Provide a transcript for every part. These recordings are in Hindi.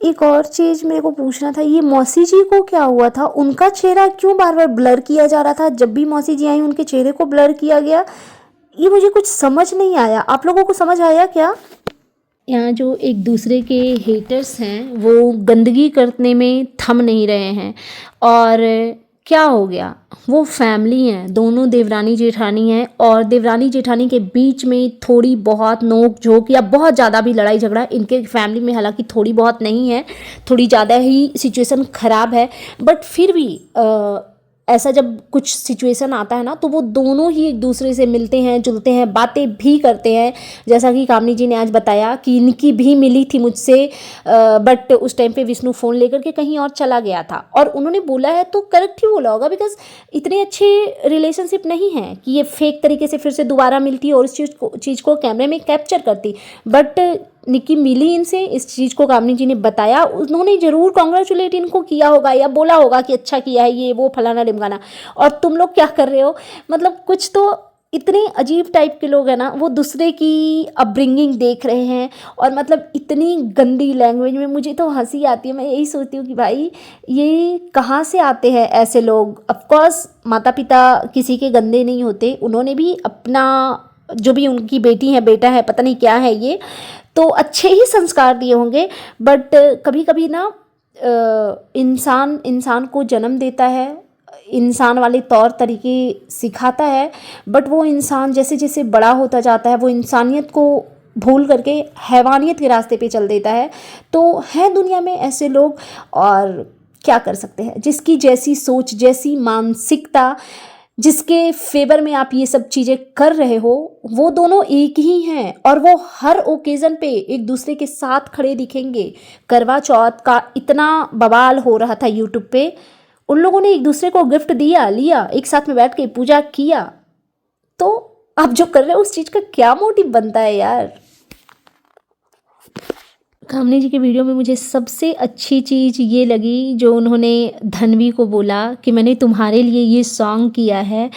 एक और चीज़ मेरे को पूछना था, ये मौसी जी को क्या हुआ था? उनका चेहरा क्यों बार बार ब्लर किया जा रहा था? जब भी मौसी जी आई उनके चेहरे को ब्लर किया गया। ये मुझे कुछ समझ नहीं आया, आप लोगों को समझ आया क्या? यहाँ जो एक दूसरे के हेटर्स हैं वो गंदगी करने में थम नहीं रहे हैं। और क्या हो गया, वो फैमिली हैं, दोनों देवरानी जेठानी हैं, और देवरानी जेठानी के बीच में थोड़ी बहुत नोक झोंक या बहुत ज़्यादा भी लड़ाई झगड़ा इनके फैमिली में हालांकि थोड़ी बहुत नहीं है, थोड़ी ज़्यादा ही सिचुएशन ख़राब है। बट फिर भी ऐसा जब कुछ सिचुएशन आता है ना तो वो दोनों ही एक दूसरे से मिलते हैं, जुलते हैं, बातें भी करते हैं। जैसा कि कामनी जी ने आज बताया कि इनकी भी मिली थी मुझसे, बट उस टाइम पे विष्णु फ़ोन लेकर के कहीं और चला गया था, और उन्होंने बोला है तो करेक्ट ही बोला होगा, बिकॉज इतने अच्छे रिलेशनशिप नहीं है कि ये फेक तरीके से फिर से दोबारा मिलती और इस चीज़ को कैमरे में कैप्चर करती। बट निक्की मिली इनसे, इस चीज़ को कामनी जी ने बताया, उन्होंने ज़रूर कॉन्ग्रेचुलेट इनको किया होगा या बोला होगा कि अच्छा किया है ये वो फलाना ढिमकाना, और तुम लोग क्या कर रहे हो। मतलब कुछ तो इतने अजीब टाइप के लोग हैं ना, वो दूसरे की अपब्रिंगिंग देख रहे हैं, और मतलब इतनी गंदी लैंग्वेज में मुझे तो हंसी आती है। मैं यही सोचती हूँ कि भाई ये कहाँ से आते हैं ऐसे लोग। ऑफकोर्स माता पिता किसी के गंदे नहीं होते, उन्होंने भी अपना जो भी उनकी बेटी है बेटा है पता नहीं क्या है ये, तो अच्छे ही संस्कार दिए होंगे। बट कभी कभी ना इंसान इंसान को जन्म देता है, इंसान वाले तौर तरीके सिखाता है, बट वो इंसान जैसे जैसे बड़ा होता जाता है वो इंसानियत को भूल करके हैवानियत के रास्ते पे चल देता है। तो है दुनिया में ऐसे लोग, और क्या कर सकते हैं, जिसकी जैसी सोच, जैसी मानसिकता, जिसके फेवर में आप ये सब चीज़ें कर रहे हो, वो दोनों एक ही हैं, और वो हर ओकेज़न पे एक दूसरे के साथ खड़े दिखेंगे। करवा चौथ का इतना बवाल हो रहा था यूट्यूब पे, उन लोगों ने एक दूसरे को गिफ्ट दिया, लिया, एक साथ में बैठ के पूजा किया। तो आप जो कर रहे हो उस चीज़ का क्या मोटिव बनता है यार। कामनी जी के वीडियो में मुझे सबसे अच्छी चीज़ ये लगी जो उन्होंने धन्वी को बोला कि मैंने तुम्हारे लिए ये सॉन्ग किया है।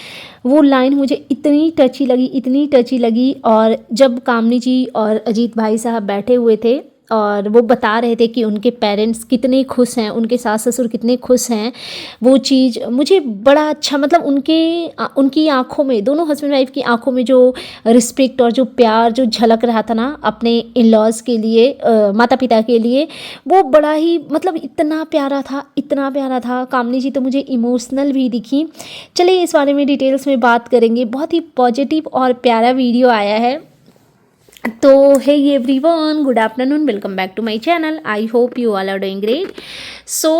वो लाइन मुझे इतनी टची लगी, इतनी टची लगी। और जब कामनी जी और अजीत भाई साहब बैठे हुए थे और वो बता रहे थे कि उनके पेरेंट्स कितने खुश हैं, उनके सास ससुर कितने खुश हैं, वो चीज़ मुझे बड़ा अच्छा, मतलब उनकी आंखों में, दोनों हस्बैंड वाइफ की आंखों में जो रिस्पेक्ट और जो प्यार जो झलक रहा था ना अपने इन लॉज के लिए, माता पिता के लिए, वो बड़ा ही मतलब इतना प्यारा था, इतना प्यारा था। कामनी जी तो मुझे इमोशनल भी दिखी। चलिए इस बारे में डिटेल्स में बात करेंगे। बहुत ही पॉजिटिव और प्यारा वीडियो आया है। तो hey everyone, good afternoon, welcome back to my channel. I hope you all are doing great. So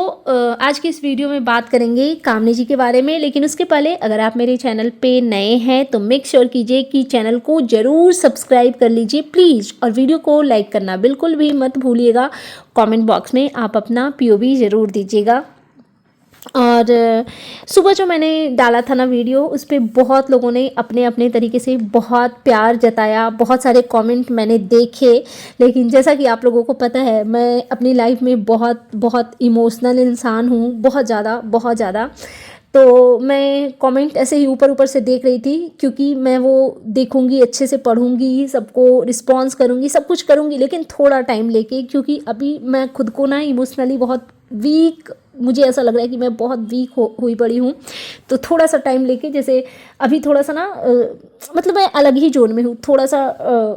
आज की इस वीडियो में बात करेंगे कामनी जी के बारे में, लेकिन उसके पहले अगर आप मेरे चैनल पे नए हैं तो मेक श्योर कीजिए कि चैनल को ज़रूर सब्सक्राइब कर लीजिए प्लीज़, और वीडियो को लाइक करना बिल्कुल भी मत भूलिएगा। कमेंट बॉक्स में आप अपना POV ज़रूर दीजिएगा। और सुबह जो मैंने डाला था ना वीडियो, उस पर बहुत लोगों ने अपने अपने तरीके से बहुत प्यार जताया, बहुत सारे कमेंट मैंने देखे। लेकिन जैसा कि आप लोगों को पता है मैं अपनी लाइफ में बहुत बहुत इमोशनल इंसान हूँ, बहुत ज़्यादा बहुत ज़्यादा। तो मैं कमेंट ऐसे ही ऊपर ऊपर से देख रही थी, क्योंकि मैं वो देखूंगी, अच्छे से पढ़ूंगी, सबको रिस्पॉन्स करूंगी, सब कुछ करूंगी, लेकिन थोड़ा टाइम लेके, क्योंकि अभी मैं खुद को ना इमोशनली बहुत वीक, मुझे ऐसा लग रहा है कि मैं बहुत वीक हुई पड़ी हूँ। तो थोड़ा सा टाइम लेके, जैसे अभी थोड़ा सा ना मतलब मैं अलग ही जोन में हूँ, थोड़ा सा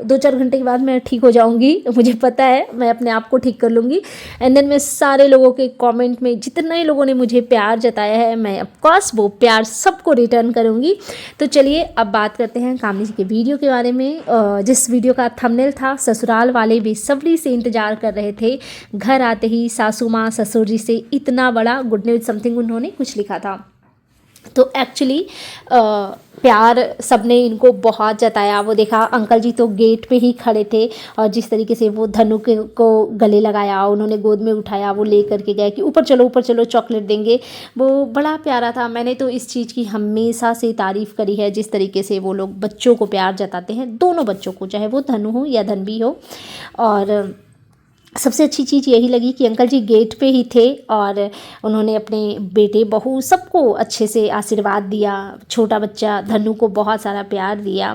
2-4 घंटे के बाद मैं ठीक हो जाऊँगी, मुझे पता है मैं अपने आप को ठीक कर लूँगी। एंड देन मैं सारे लोगों के कमेंट में जितने लोगों ने मुझे प्यार जताया है, मैं ऑफकोर्स वो प्यार सबको रिटर्न करूँगी। तो चलिए अब बात करते हैं कामनी जी के वीडियो के बारे में। जिस वीडियो का थंबनेल था, ससुराल वाले बेसब्री से इंतज़ार कर रहे थे, घर आते ही सासू माँ ससुर जी से इतना बड़ा गुड न्यूज़ समथिंग उन्होंने कुछ लिखा था। तो एक्चुअली प्यार सबने इनको बहुत जताया। वो देखा अंकल जी तो गेट पे ही खड़े थे, और जिस तरीके से वो धनु को गले लगाया, उन्होंने गोद में उठाया, वो ले करके गए कि ऊपर चलो चॉकलेट देंगे, वो बड़ा प्यारा था। मैंने तो इस चीज़ की हमेशा से तारीफ़ करी है, जिस तरीके से वो लोग बच्चों को प्यार जताते हैं, दोनों बच्चों को, चाहे वो धनु हो या धनवी हो। और सबसे अच्छी चीज़ यही लगी कि अंकल जी गेट पे ही थे और उन्होंने अपने बेटे बहू सबको अच्छे से आशीर्वाद दिया। छोटा बच्चा धनु को बहुत सारा प्यार दिया।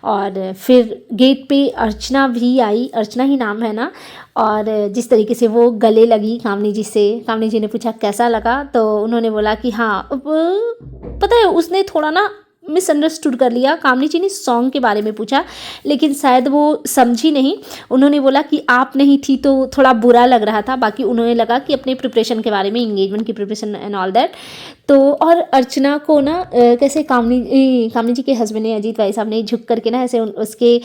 और फिर गेट पे अर्चना भी आई, अर्चना ही नाम है ना। और जिस तरीके से वो गले लगी कामनी जी से, कामनी जी ने पूछा कैसा लगा, तो उन्होंने बोला कि हाँ। अब पता है उसने थोड़ा ना मिसअंडरस्टूड कर लिया। कामनी जी ने सॉन्ग के बारे में पूछा लेकिन शायद वो समझी नहीं। उन्होंने बोला कि आप नहीं थी तो थोड़ा बुरा लग रहा था, बाकी उन्होंने लगा कि अपने प्रिपरेशन के बारे में, एंगेजमेंट की प्रिपरेशन एंड ऑल दैट। तो और अर्चना को ना कैसे कामनी जी के हस्बैंड ने, अजीत भाई साहब ने झुक करके ना ऐसे उसके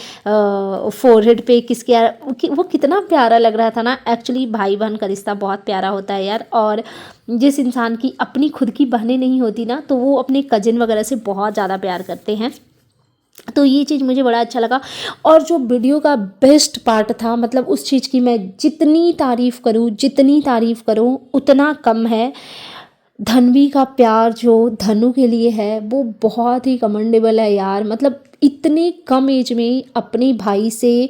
फोरहेड पे किसके, वो कितना प्यारा लग रहा था ना। एक्चुअली भाई बहन का रिश्ता बहुत प्यारा होता है यार। और जिस इंसान की अपनी खुद की बहनें नहीं होती ना, तो वो अपने कजिन वगैरह से बहुत ज़्यादा प्यार करते हैं। तो ये चीज़ मुझे बड़ा अच्छा लगा। और जो वीडियो का बेस्ट पार्ट था, मतलब उस चीज़ की मैं जितनी तारीफ़ करूँ उतना कम है। धन्वी का प्यार जो धनु के लिए है वो बहुत ही कमेंडेबल है यार। मतलब इतने कम एज में अपने भाई से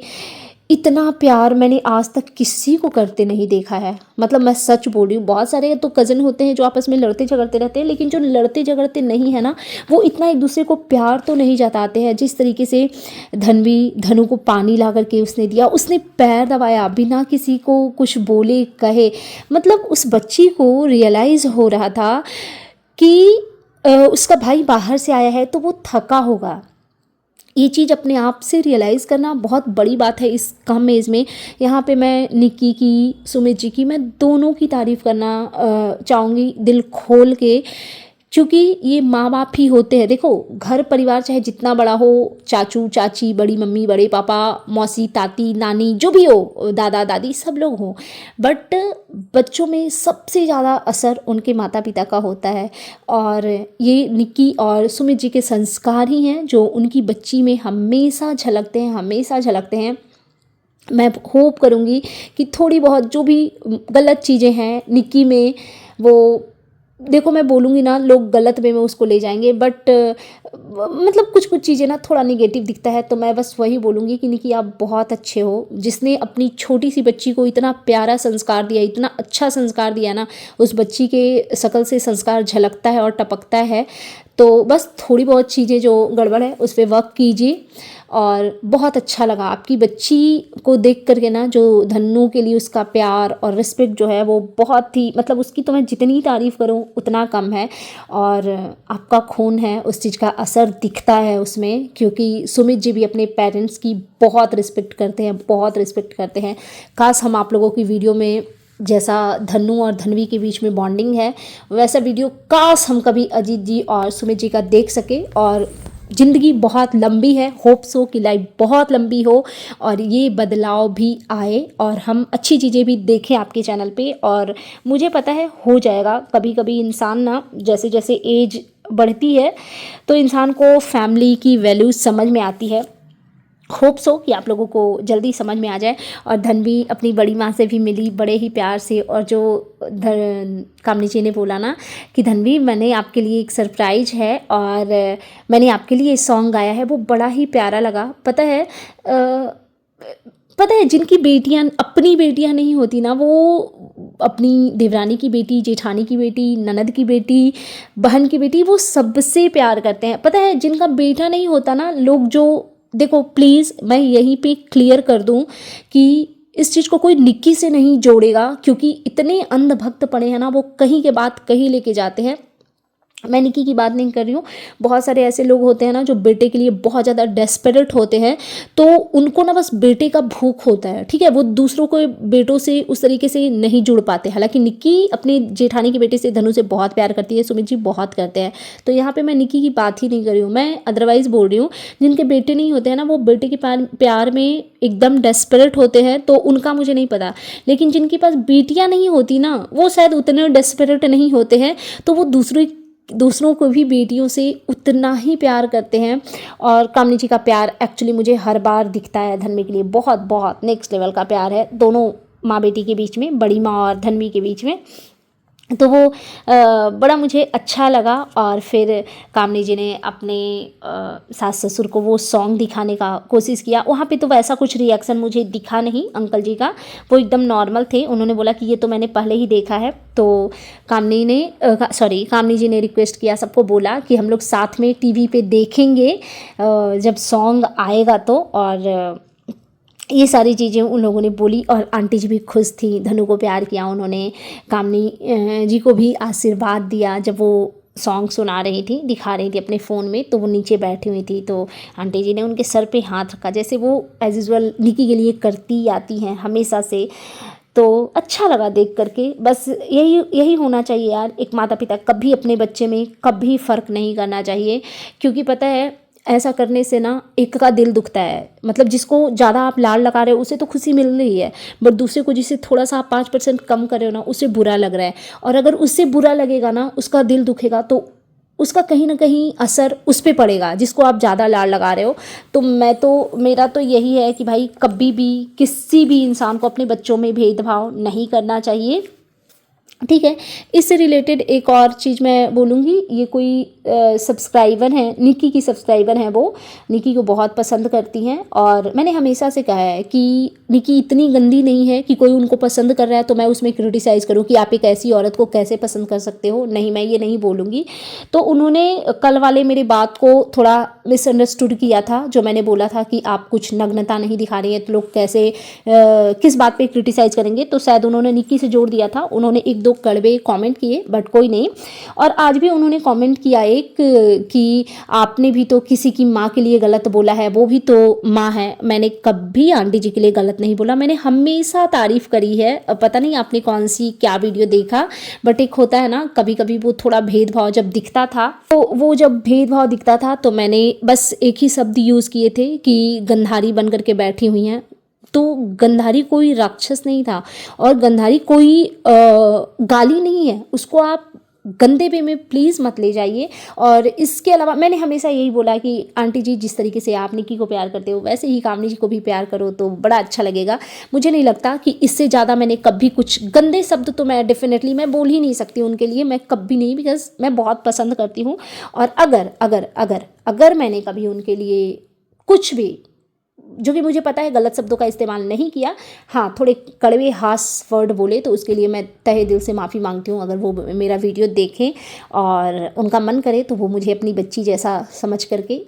इतना प्यार मैंने आज तक किसी को करते नहीं देखा है। मतलब मैं सच बोल रही हूँ, बहुत सारे तो कज़न होते हैं जो आपस में लड़ते झगड़ते रहते हैं, लेकिन जो लड़ते झगड़ते नहीं है ना, वो इतना एक दूसरे को प्यार तो नहीं जताते हैं जिस तरीके से धनु को पानी ला करके उसने दिया, उसने पैर दबाया बिना किसी को कुछ बोले कहे। मतलब उस बच्ची को रियलाइज़ हो रहा था कि उसका भाई बाहर से आया है तो वो थका होगा। ये चीज़ अपने आप से रियलाइज़ करना बहुत बड़ी बात है इस कम एज में। यहाँ पे मैं निक्की की, सुमित जी की, मैं दोनों की तारीफ़ करना चाहूँगी दिल खोल के, क्योंकि ये माँ बाप ही होते हैं। देखो घर परिवार चाहे जितना बड़ा हो, चाचू चाची, बड़ी मम्मी, बड़े पापा, मौसी, ताती, नानी, जो भी हो, दादा दादी, सब लोग हों, बट बच्चों में सबसे ज़्यादा असर उनके माता पिता का होता है। और ये निक्की और सुमित जी के संस्कार ही हैं जो उनकी बच्ची में हमेशा झलकते हैं। मैं होप करूँगी कि थोड़ी बहुत जो भी गलत चीज़ें हैं निक्की में, वो देखो मैं बोलूँगी ना लोग गलत वे में उसको ले जाएंगे, बट मतलब कुछ चीज़ें ना थोड़ा निगेटिव दिखता है, तो मैं बस वही बोलूँगी कि निकी आप बहुत अच्छे हो, जिसने अपनी छोटी सी बच्ची को इतना प्यारा संस्कार दिया, इतना अच्छा संस्कार दिया ना, उस बच्ची के शकल से संस्कार झलकता है और टपकता है। तो बस थोड़ी बहुत चीज़ें जो गड़बड़ है उस पर वर्क कीजिए। और बहुत अच्छा लगा आपकी बच्ची को देख करके ना, जो धन्नू के लिए उसका प्यार और रिस्पेक्ट जो है वो बहुत ही, मतलब उसकी तो मैं जितनी तारीफ़ करूँ उतना कम है। और आपका खून है, उस चीज़ का असर दिखता है उसमें, क्योंकि सुमित जी भी अपने पेरेंट्स की बहुत रिस्पेक्ट करते हैं। काश हम आप लोगों की वीडियो में जैसा धन्नू और धन्वी के बीच में बॉन्डिंग है, वैसा वीडियो काश हम कभी अजीत जी और सुमित जी का देख सके। और ज़िंदगी बहुत लंबी है, होप सो कि लाइफ बहुत लंबी हो और ये बदलाव भी आए और हम अच्छी चीज़ें भी देखें आपके चैनल पे। और मुझे पता है हो जाएगा। कभी कभी इंसान ना जैसे जैसे एज बढ़ती है तो इंसान को फैमिली की वैल्यूज़ समझ में आती है। होप सो कि आप लोगों को जल्दी समझ में आ जाए। और धन्वी अपनी बड़ी माँ से भी मिली बड़े ही प्यार से। और जो कामनी जी ने बोला ना कि धन्वी मैंने आपके लिए एक सरप्राइज है और मैंने आपके लिए सॉन्ग गाया है, वो बड़ा ही प्यारा लगा। पता है जिनकी बेटियां अपनी बेटियां नहीं होती ना, वो अपनी देवरानी की बेटी, जेठानी की बेटी, ननद की बेटी, बहन की बेटी, वो सबसे प्यार करते हैं। पता है जिनका बेटा नहीं होता ना, लोग जो, देखो प्लीज़ मैं यहीं पे क्लियर कर दूं कि इस चीज़ को कोई निक्की से नहीं जोड़ेगा, क्योंकि इतने अंधभक्त पड़े हैं ना, वो कहीं के बात कहीं लेके जाते हैं। मैं निक्की की बात नहीं कर रही हूँ, बहुत सारे ऐसे लोग होते हैं ना जो बेटे के लिए बहुत ज़्यादा डेस्परेट होते हैं, तो उनको ना बस बेटे का भूख होता है, ठीक है, वो दूसरों को बेटों से उस तरीके से नहीं जुड़ पाते। हालांकि निक्की अपने जेठानी के बेटे से, धनु से बहुत प्यार करती है, सुमित जी बहुत करते हैं, तो यहाँ पे मैं निक्की की बात ही नहीं कर रही हूँ, मैं अदरवाइज़ बोल रही हूँ। जिनके बेटे नहीं होते हैं ना, वो बेटे के प्यार में एकदम डेस्परेट होते हैं, तो उनका मुझे नहीं पता। लेकिन जिनके पास बेटियाँ नहीं होती ना, वो शायद उतने डेस्परेट नहीं होते हैं, तो वो दूसरों को भी बेटियों से उतना ही प्यार करते हैं। और कामनी जी का प्यार एक्चुअली मुझे हर बार दिखता है धन्वी के लिए, बहुत बहुत नेक्स्ट लेवल का प्यार है दोनों माँ बेटी के बीच में, बड़ी माँ और धन्वी के बीच में। तो वो बड़ा मुझे अच्छा लगा। और फिर कामनी जी ने अपने सास ससुर को वो सॉन्ग दिखाने का कोशिश किया। वहाँ पे तो वैसा कुछ रिएक्शन मुझे दिखा नहीं अंकल जी का, वो एकदम नॉर्मल थे। उन्होंने बोला कि ये तो मैंने पहले ही देखा है। तो कामनी जी ने रिक्वेस्ट किया, सबको बोला कि हम लोग साथ में टीवी पे देखेंगे जब सॉन्ग आएगा तो। और ये सारी चीज़ें उन लोगों ने बोली और आंटी जी भी खुश थी, धनु को प्यार किया उन्होंने, कामनी जी को भी आशीर्वाद दिया। जब वो सॉन्ग सुना रही थी, दिखा रही थी अपने फ़ोन में, तो वो नीचे बैठी हुई थी, तो आंटी जी ने उनके सर पे हाथ रखा, जैसे वो एज यूजुअल निकी के लिए करती आती हैं हमेशा से। तो अच्छा लगा देख करके। बस यही यही होना चाहिए यार, एक माता पिता कभी अपने बच्चे में कभी फ़र्क नहीं करना चाहिए, क्योंकि पता है ऐसा करने से ना एक का दिल दुखता है। मतलब जिसको ज़्यादा आप लाड लगा रहे हो उसे तो खुशी मिल रही है, बट दूसरे को जिसे थोड़ा सा आप 5% कम कर रहे हो ना, उसे बुरा लग रहा है। और अगर उससे बुरा लगेगा ना, उसका दिल दुखेगा, तो उसका कहीं ना कहीं असर उस पर पड़ेगा जिसको आप ज़्यादा लाड लगा रहे हो। तो मेरा तो यही है कि भाई कभी भी किसी भी इंसान को अपने बच्चों में भेदभाव नहीं करना चाहिए, ठीक है। इससे रिलेटेड एक और चीज़ मैं बोलूँगी, ये कोई सब्सक्राइबर हैं, निकी की सब्सक्राइबर हैं, वो निकी को बहुत पसंद करती हैं। और मैंने हमेशा से कहा है कि निकी इतनी गंदी नहीं है कि कोई उनको पसंद कर रहा है तो मैं उसमें क्रिटिसाइज़ करूँ कि आप एक ऐसी औरत को कैसे पसंद कर सकते हो। नहीं, मैं ये नहीं बोलूँगी। तो उन्होंने कल वाले मेरी बात को थोड़ा मिसअंडरस्टूड किया था, जो मैंने बोला था कि आप कुछ नग्नता नहीं दिखा रही हैं तो लोग कैसे किस बात पे क्रिटिसाइज़ करेंगे। तो शायद उन्होंने निकी से जोड़ दिया था, उन्होंने एक दो कड़वे कमेंट किए, बट कोई नहीं। और आज भी उन्होंने कमेंट किया एक कि आपने भी तो किसी की माँ के लिए गलत बोला है, वो भी तो माँ है। मैंने कभी आंटी जी के लिए गलत नहीं बोला, मैंने हमेशा तारीफ़ करी है। पता नहीं आपने कौन सी क्या वीडियो देखा, बट एक होता है ना कभी कभी वो थोड़ा भेदभाव जब दिखता था, तो वो जब भेदभाव दिखता था तो मैंने बस एक ही शब्द यूज़ किए थे कि गंधारी बन करके बैठी हुई हैं। तो गंधारी कोई राक्षस नहीं था, और गंधारी कोई गाली नहीं है, उसको आप गंदे वे में प्लीज़ मत ले जाइए। और इसके अलावा मैंने हमेशा यही बोला कि आंटी जी जिस तरीके से आप निकी को प्यार करते हो वैसे ही कामनी जी को भी प्यार करो तो बड़ा अच्छा लगेगा। मुझे नहीं लगता कि इससे ज़्यादा मैंने कभी कुछ गंदे शब्द तो मैं डेफिनेटली मैं बोल ही नहीं सकती उनके लिए, मैं कभी नहीं, बिकॉज मैं बहुत पसंद करती हूँ। और अगर अगर अगर अगर मैंने कभी उनके लिए कुछ भी, जो कि मुझे पता है गलत शब्दों का इस्तेमाल नहीं किया, हाँ थोड़े कड़वे हास वर्ड बोले, तो उसके लिए मैं तहे दिल से माफ़ी मांगती हूँ। अगर वो मेरा वीडियो देखें और उनका मन करे तो वो मुझे अपनी बच्ची जैसा समझ करके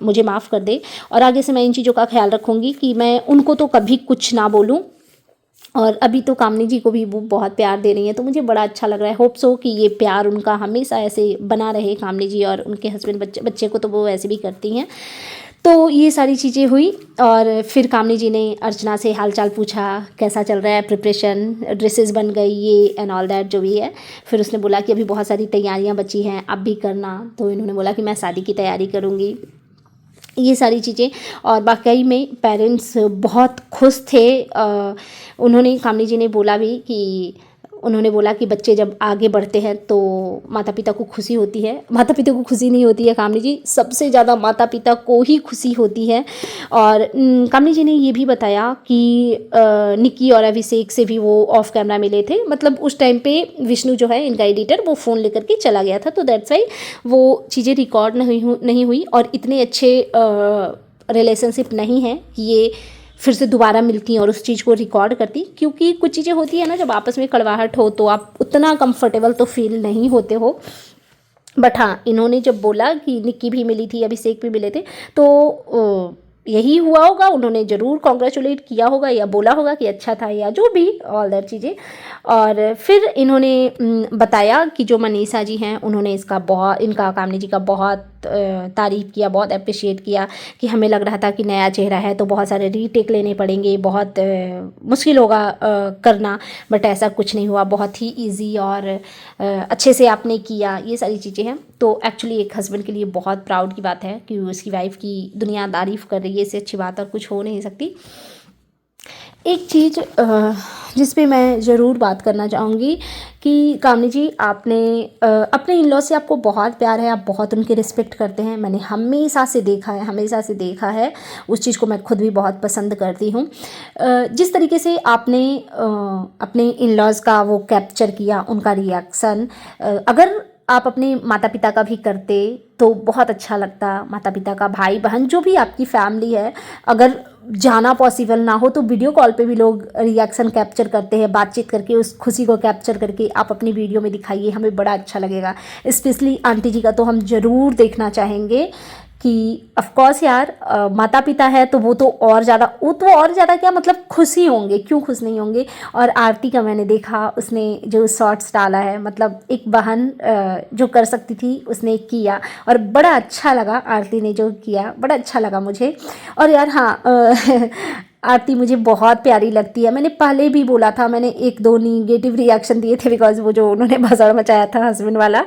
मुझे माफ़ कर दे। और आगे से मैं इन चीज़ों का ख्याल रखूँगी कि मैं उनको तो कभी कुछ ना बोलूँ। और अभी तो कामनी जी को भी वो बहुत प्यार दे रही हैं, तो मुझे बड़ा अच्छा लग रहा है। होप सो कि ये प्यार उनका हमेशा ऐसे बना रहे, कामनी जी और उनके हस्बैंड, बच्चे को तो वो ऐसे भी करती हैं। तो ये सारी चीज़ें हुई। और फिर कामनी जी ने अर्चना से हालचाल पूछा, कैसा चल रहा है प्रिपरेशन, ड्रेसेस बन गई ये एंड ऑल दैट जो भी है। फिर उसने बोला कि अभी बहुत सारी तैयारियां बची हैं, अब भी करना। तो इन्होंने बोला कि मैं शादी की तैयारी करूँगी, ये सारी चीज़ें। और वाकई में पेरेंट्स बहुत खुश थे। उन्होंने, कामनी जी ने बोला भी कि उन्होंने बोला कि बच्चे जब आगे बढ़ते हैं तो माता पिता को खुशी होती है। माता पिता को खुशी नहीं होती है कामनी जी, सबसे ज़्यादा माता पिता को ही खुशी होती है। और कामनी जी ने ये भी बताया कि निकी और अभिषेक से भी वो ऑफ कैमरा मिले थे। मतलब उस टाइम पे विष्णु जो है इनका एडिटर, वो फ़ोन लेकर के चला गया था, तो दैट्स वाई वो चीज़ें रिकॉर्ड नहीं हुई। और इतने अच्छे रिलेशनशिप नहीं है कि ये फिर से दोबारा मिलती और उस चीज़ को रिकॉर्ड करती, क्योंकि कुछ चीज़ें होती है ना, जब आपस में कड़वाहट हो तो आप उतना कंफर्टेबल तो फील नहीं होते हो। बट हाँ, इन्होंने जब बोला कि निक्की भी मिली थी, अभिषेक भी मिले थे, तो यही हुआ होगा, उन्होंने ज़रूर कॉन्ग्रेचुलेट किया होगा या बोला होगा कि अच्छा था या जो भी ऑल दैट चीज़ें। और फिर इन्होंने बताया कि जो मनीषा जी हैं उन्होंने इनका कामनी जी का बहुत तारीफ़ किया, बहुत अप्रिशिएट किया कि हमें लग रहा था कि नया चेहरा है तो बहुत सारे रीटेक लेने पड़ेंगे, बहुत मुश्किल होगा करना, बट ऐसा कुछ नहीं हुआ, बहुत ही ईजी और अच्छे से आपने किया, ये सारी चीज़ें हैं। तो एक्चुअली एक हस्बैंड के लिए बहुत प्राउड की बात है कि उसकी वाइफ की दुनिया तारीफ़ कर रही है, इससे अच्छी बात और कुछ हो नहीं सकती। एक चीज़ जिस पे मैं ज़रूर बात करना चाहूँगी कि कामनी जी, आपने अपने इन लॉ से आपको बहुत प्यार है, आप बहुत उनके रिस्पेक्ट करते हैं। मैंने हमेशा से देखा है। उस चीज़ को मैं खुद भी बहुत पसंद करती हूँ। जिस तरीके से आपने अपने इन लॉज़ का वो कैप्चर किया, उनका रिएक्शन, अगर आप अपने माता पिता का भी करते तो बहुत अच्छा लगता। माता पिता का, भाई बहन, जो भी आपकी फैमिली है, अगर जाना पॉसिबल ना हो तो वीडियो कॉल पे भी लोग रिएक्शन कैप्चर करते हैं, बातचीत करके उस खुशी को कैप्चर करके आप अपनी वीडियो में दिखाइए, हमें बड़ा अच्छा लगेगा। स्पेशली आंटी जी का तो हम ज़रूर देखना चाहेंगे कि ऑफ कोर्स यार, माता पिता है तो वो तो और ज़्यादा क्या मतलब खुश ही होंगे, क्यों खुश नहीं होंगे। और आरती का मैंने देखा, उसने जो शॉर्ट्स डाला है, मतलब एक बहन जो कर सकती थी उसने किया, और बड़ा अच्छा लगा। आरती ने जो किया बड़ा अच्छा लगा मुझे। और यार हाँ, आरती मुझे बहुत प्यारी लगती है। मैंने पहले भी बोला था, मैंने एक दो निगेटिव रिएक्शन दिए थे बिकॉज वो जो उन्होंने भसड़ मचाया था हस्बैंड वाला,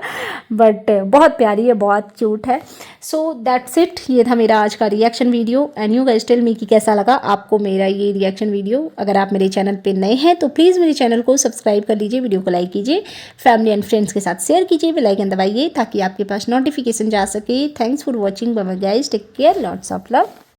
बट बहुत प्यारी है, बहुत क्यूट है। सो दैट्स इट, ये था मेरा आज का reaction video. And you guys tell me कि कैसा लगा आपको मेरा ये रिएक्शन वीडियो। अगर आप मेरे चैनल पे नए हैं तो प्लीज़ मेरे चैनल को सब्सक्राइब कर लीजिए, वीडियो को लाइक कीजिए, फैमिली एंड फ्रेंड्स के साथ शेयर कीजिए, बेल आइकन दबाइए ताकि आपके पास नोटिफिकेशन जा सके। Thanks for watching, bye bye guys, take care, lots of love.